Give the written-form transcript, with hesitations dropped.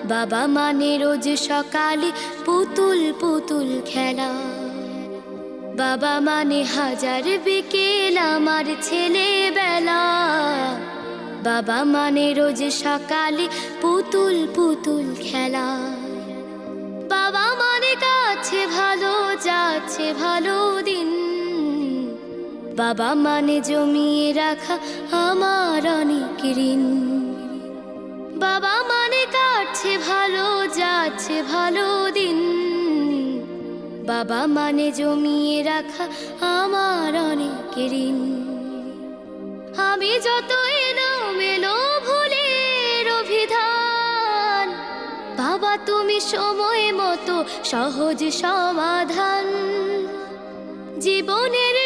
বাবা মানে রোজ সকালে পুতুল পুতুল খেলা। বাবা মানে হাজার বিকেল আমার ছেলেবেলা। বাবা মানে রোজ সকালে পুতুল পুতুল খেলা। বাবা মানে কাছে ভালো যাচ্ছে ভালো দিন। বাবা মানে জমিয়ে রাখা আমার অনেক ঋণ। বাবা মানে কাটছে ভালো যাচ্ছে ভালো দিন। বাবা মানে জমিয়ে রাখা আমার অনেক ঋণ। আমি যত এলোমেলো ভুলের অভিধান, বাবা তুমি সময় মতো সহজ সমাধান। জীবনের